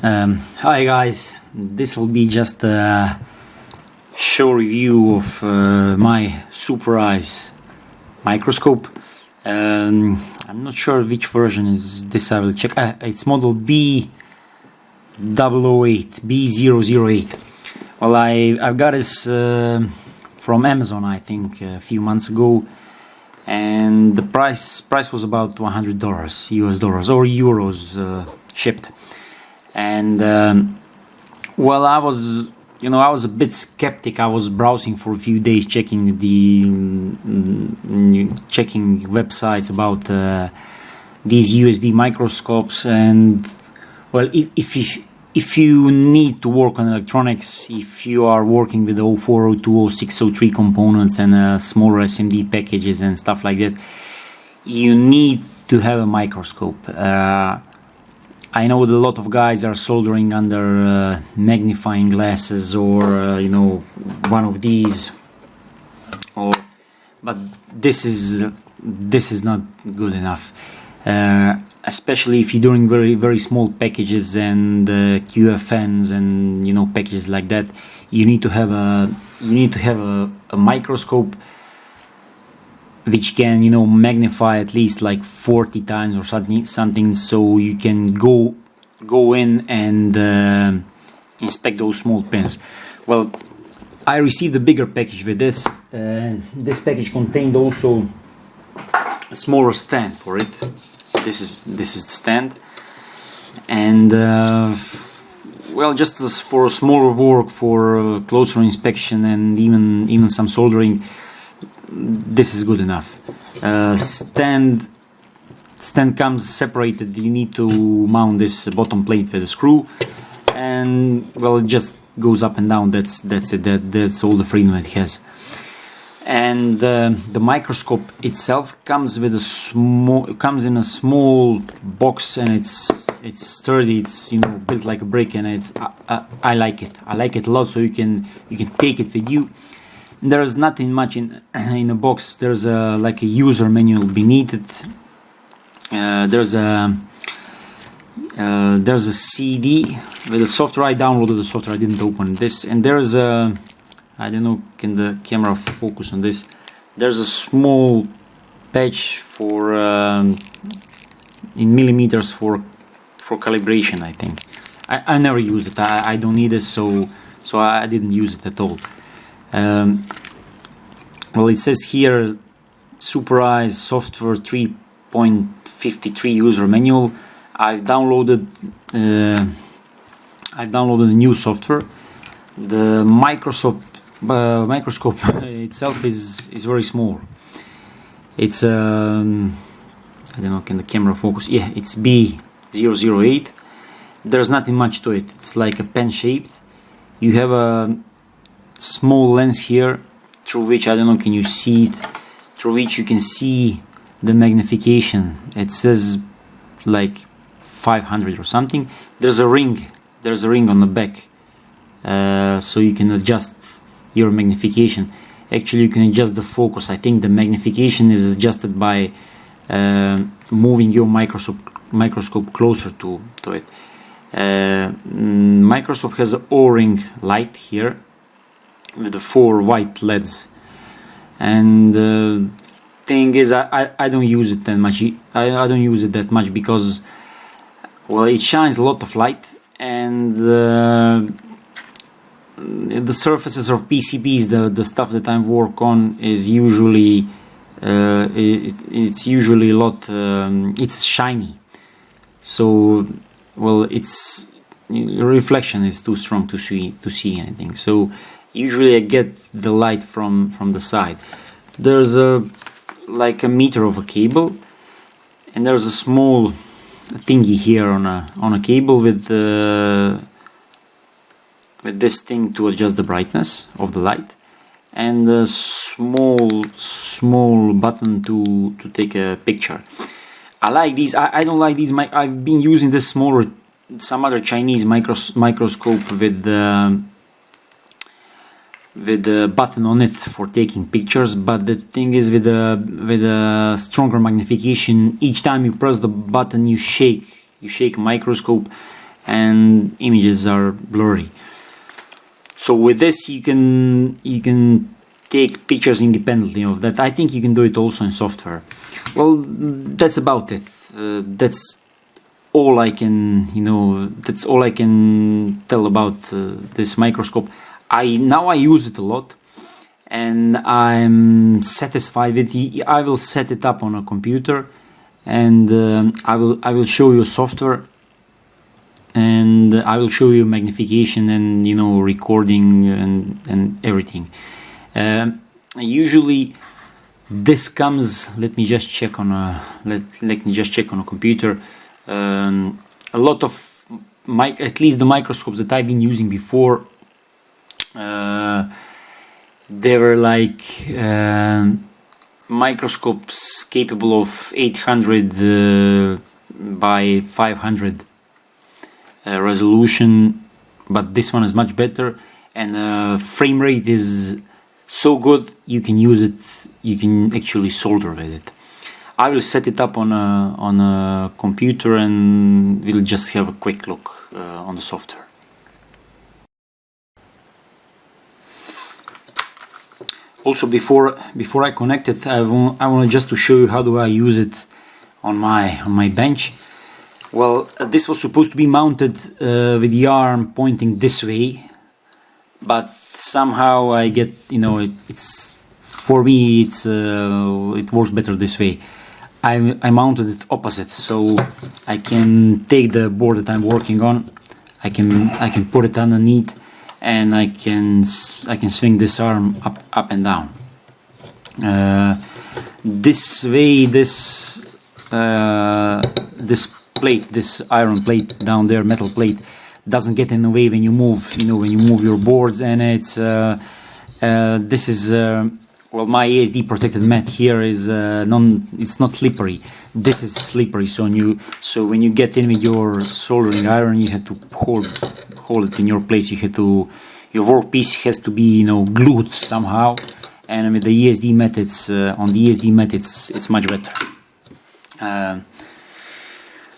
Hi guys, this will be just a show review of my Supereyes microscope. I'm not sure which version is this. I will check. It's model B008, B008. Well, I've got this from Amazon, I think, a few months ago, and the price was about $100 US dollars or euros shipped. And well, I was a bit skeptic. I was browsing for a few days, checking websites about these USB microscopes. And well, if you need to work on electronics, if you are working with 04, 02, 06, 03 components and smaller SMD packages and stuff like that, you need to have a microscope. I know that a lot of guys are soldering under magnifying glasses or one of these, but this is not good enough, especially if you're doing very, very small packages and QFNs and packages like that. You need to have a microscope which can magnify at least like 40 times or something, so you can go in and inspect those small pins. Well, I received a bigger package with this. This package contained also a smaller stand for it. This is the stand, and well, just as for smaller work, for closer inspection and even some soldering, this is good enough. Stand comes separated. You need to mount this bottom plate with a screw, and well, it just goes up and down. That's it. That's all the freedom it has. And the microscope itself comes in a small box, and it's sturdy. It's built like a brick, and I like it. I like it a lot. So you can take it with you. There's nothing much in a box. There's like a user manual beneath it. There's a CD with the software. I downloaded the software. I didn't open this. And there's a, I don't know, can the camera focus on this? There's a small patch for in millimeters for calibration, I think. I never use it. I don't need this, so I didn't use it at all. Well, it says here Supereyes software 3.53 user manual. I've downloaded a new software. The microscope itself is very small. It's I don't know, can the camera focus? Yeah, it's B008. There's nothing much to it. It's like a pen shaped. You have a small lens here, through which, I don't know, can you see it? Through which you can see the magnification. It says like 500 or something. There's a ring on the back, so you can adjust your magnification. Actually, you can adjust the focus. I think the magnification is adjusted by moving your microscope closer to it. Microscope has an O-ring light here with the 4 white LEDs, and the thing is, I don't use it that much. I don't use it that much because, well, it shines a lot of light, and the surfaces of PCBs, the stuff that I work on, is usually it's usually a lot. It's shiny, so well, its reflection is too strong to see anything. So usually I get the light from the side. There's like a meter of a cable, and there's a small thingy here on a cable with this thing to adjust the brightness of the light, and a small button to take a picture. I like these. I don't like these. I've been using this some other Chinese microscope with the button on it for taking pictures, but the thing is, with a stronger magnification, each time you press the button, you shake a microscope, and images are blurry. So with this you can take pictures independently of that. I think you can do it also in software. Well, that's about it. That's all I can, that's all I can tell about this microscope. I use it a lot, and I'm satisfied with it. I will set it up on a computer, and I will show you software, and I will show you magnification and recording and everything. Usually this comes. Let me just check on a computer. A lot of at least the microscopes that I've been using before, they were like microscopes capable of 800 by 500 resolution, but this one is much better, and frame rate is so good you can use it. You can actually solder with it. I will set it up on a computer, and we'll just have a quick look on the software. Also, before I connect it, I want just to show you how do I use it on my bench. Well, this was supposed to be mounted with the arm pointing this way, but somehow I get, it's for me it works better this way. I mounted it opposite, so I can take the board that I'm working on, I can put it underneath, and I can swing this arm up and down. This way, this plate, this iron plate down there, metal plate, doesn't get in the way when you move. When you move your boards, and it's this is well, my ASD protected mat here is it's not slippery. This is slippery, so when you get in with your soldering iron, you have to hold it in your place. Your workpiece has to be glued somehow, and with the ESD mat, on the ESD mat it's much better.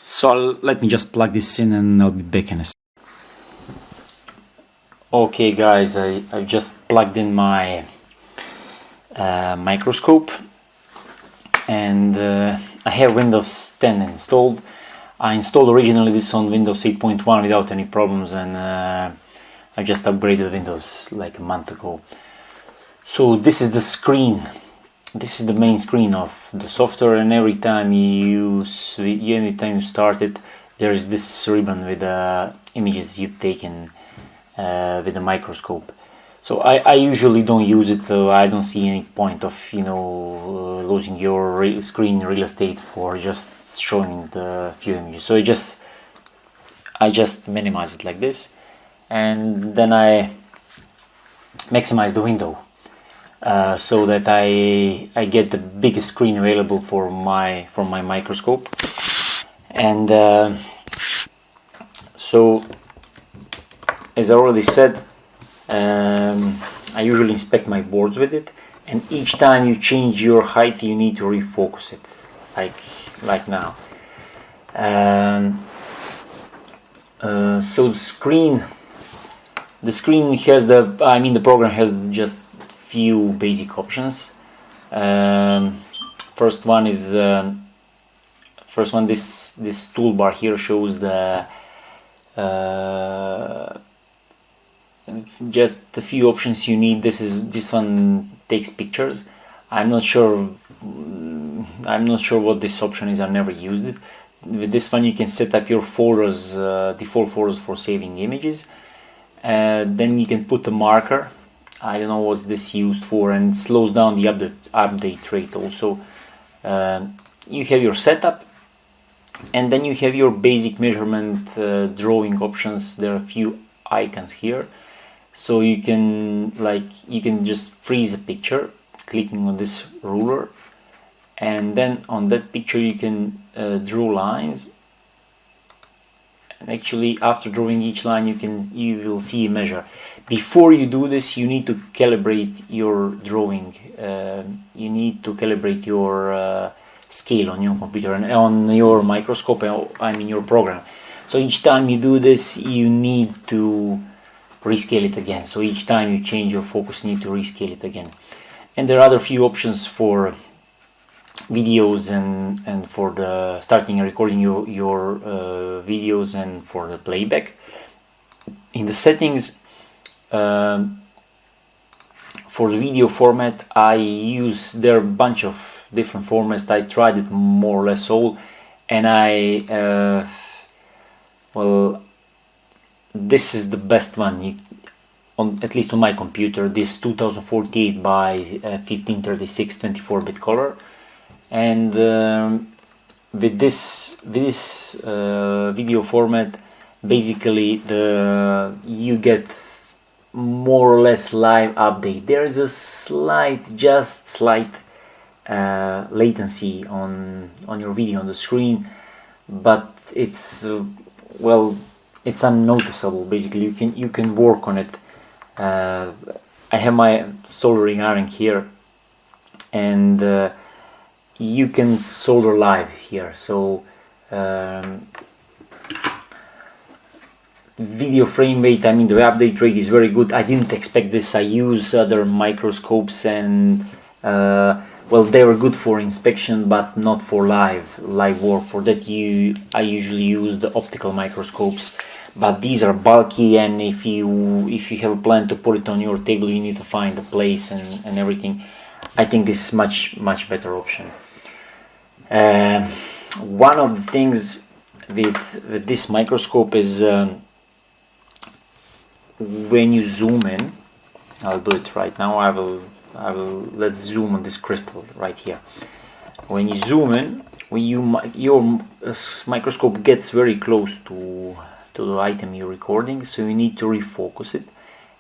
So let me just plug this in, and I'll be back in a second. Okay guys, I've just plugged in my microscope, and I have Windows 10 installed. I installed originally this on Windows 8.1 without any problems, and I just upgraded Windows like a month ago. So this is the screen. This is the main screen of the software, and every time you start it, there is this ribbon with the images you've taken with the microscope. So I usually don't use it. I don't see any point of losing your screen real estate for just showing the few images. So I just minimize it like this, and then I maximize the window so that I get the biggest screen available for my microscope. And so, as I already said, I usually inspect my boards with it, and each time you change your height, you need to refocus it, like now. So the screen has the program has just few basic options. First one, this toolbar here shows the just a few options you need. This one takes pictures. I'm not sure what this option is. I've never used it. With this one you can set up your folders, default folders for saving images. Then you can put a marker. I don't know what's this used for, and it slows down the update rate also. You have your setup, and then you have your basic measurement drawing options. There are a few icons here, so you can just freeze a picture clicking on this ruler, and then on that picture you can draw lines. And actually, after drawing each line, you will see a measure. Before you do this, you need to calibrate your drawing. You need to calibrate your scale on your computer and on your microscope. I mean your program. So each time you do this, you need to rescale it again. So each time you change your focus, you need to rescale it again. And there are other few options for videos and for the starting and recording your videos and for the playback. In the settings, for the video format, there are a bunch of different formats. I tried it more or less all, and well, this is the best one, at least on my computer. This 2048 by 1536 24-bit color, and with this video format, basically you get more or less live update. There is a slight latency on your video on the screen, but it's well, it's unnoticeable. Basically, you can work on it. I have my soldering iron here, and you can solder live here. So video frame rate, I mean the update rate is very good. I didn't expect this. I use other microscopes, and well, they were good for inspection, but not for live work. For that, I usually use the optical microscopes, but these are bulky, and if you have a plan to put it on your table, you need to find a place and everything. I think this is much better option. One of the things with this microscope is when you zoom in. I'll do it right now. Let's zoom on this crystal right here. When you zoom in, your microscope gets very close to the item you're recording, so you need to refocus it.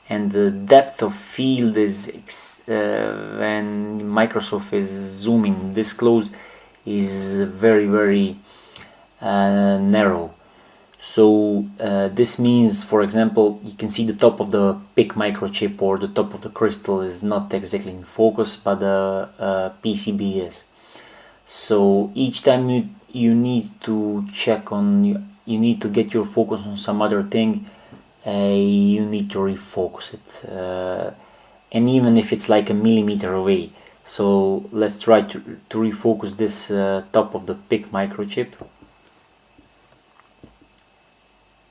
And the depth of field is when Microsoft is zooming this close is very narrow. So this means, for example, you can see the top of the PIC microchip or the top of the crystal is not exactly in focus, but the PCB is. So each time you need to check on, you need to get your focus on some other thing, you need to refocus it, and even if it's like a millimeter away. So let's try to refocus this top of the PIC microchip.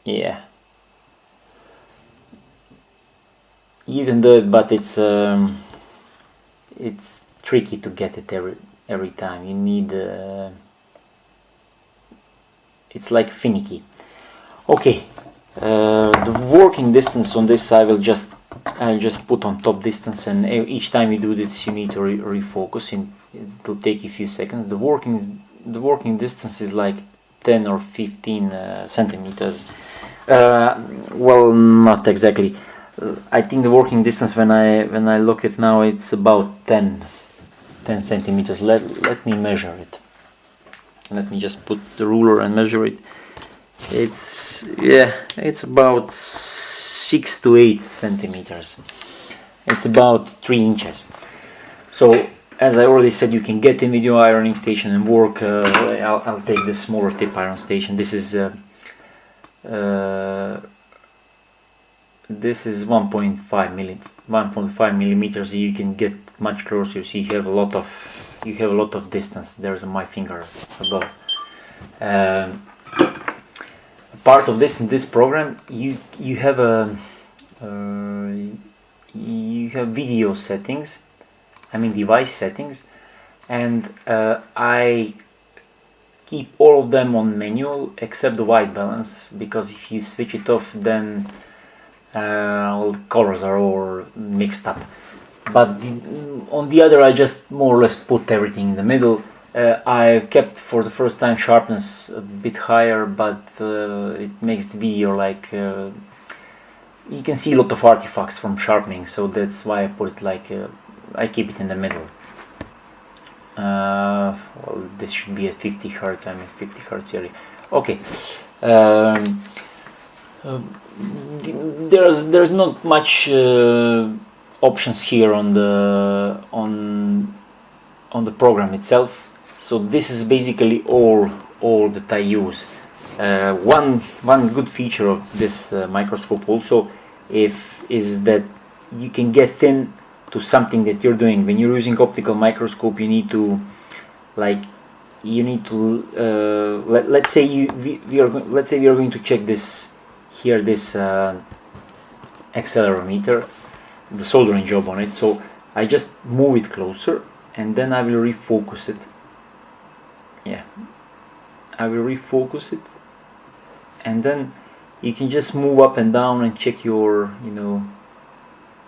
Yeah, you can do it, but it's tricky to get it every time. You need it's like finicky. Okay, the working distance on this I'll just put on top distance, and each time you do this you need to refocus. It will take a few seconds. The working distance is like 10 or 15 centimeters. Well, not exactly. I think the working distance, when I look at now, it's about 10 centimeters. Let me measure it. Let me just put the ruler and measure it. It's about 6 to 8 centimeters. It's about 3 inches. So as I already said, you can get in with your ironing station and work. I'll take the smaller tip iron station. This is 1.5 millimeters. You can get much closer. See, you have a lot of distance. There's my finger above. Part of this in this program, you have video settings. I mean device settings, and I keep all of them on manual except the white balance, because if you switch it off, then all the colors are all mixed up. But on the other, I just more or less put everything in the middle. I kept for the first time sharpness a bit higher, but it makes the video like you can see a lot of artifacts from sharpening, so that's why I put it like I keep it in the middle. Well, this should be at 50 Hertz. I'm at 50 Hertz area. Okay. There's not much options here on the program itself. So this is basically all that I use. One good feature of this microscope also is that you can get thin to something that you're doing. When you're using optical microscope, you need to let's say we are going to check this here, this accelerometer, the soldering job on it. So I just move it closer and then I will refocus it. Yeah, I will refocus it, and then you can just move up and down and check your,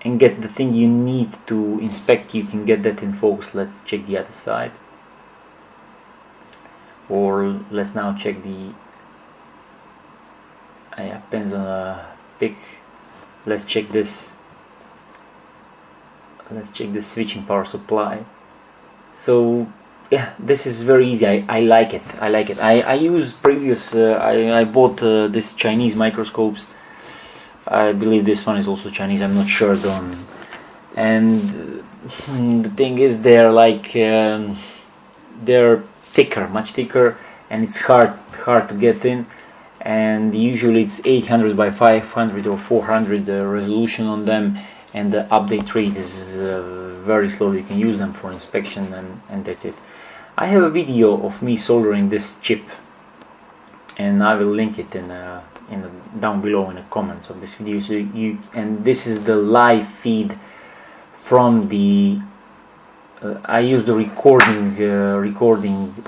and get the thing you need to inspect. You can get that in focus. Let's check the other side, or let's now check the pens on a pick. Let's check this. Let's check the switching power supply. So yeah, this is very easy. I like it. I used previous. I bought this Chinese microscopes. I believe this one is also Chinese. I'm not sure though. And the thing is, they're they're thicker, much thicker, and it's hard to get in. And usually it's 800 by 500 or 400 resolution on them, and the update rate is very slow. You can use them for inspection, and that's it. I have a video of me soldering this chip, and I will link it down below in the comments of this video. So and this is the live feed from the I use the recording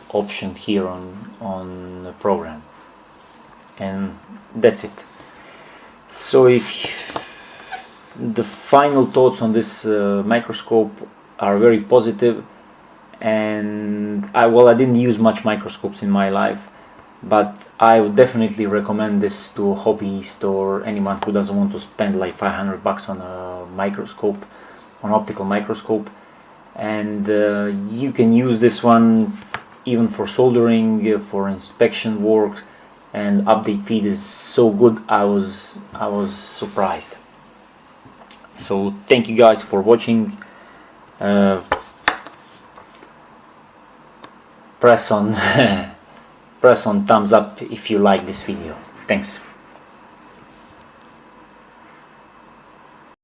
option here on the program, and that's it. So if the final thoughts on this microscope are very positive, and I didn't use much microscopes in my life, but I would definitely recommend this to a hobbyist or anyone who doesn't want to spend like $500 on a microscope, on optical microscope. And you can use this one even for soldering, for inspection work, and update feed is so good. I was surprised. So thank you guys for watching. Press on thumbs up if you like this video. Thanks.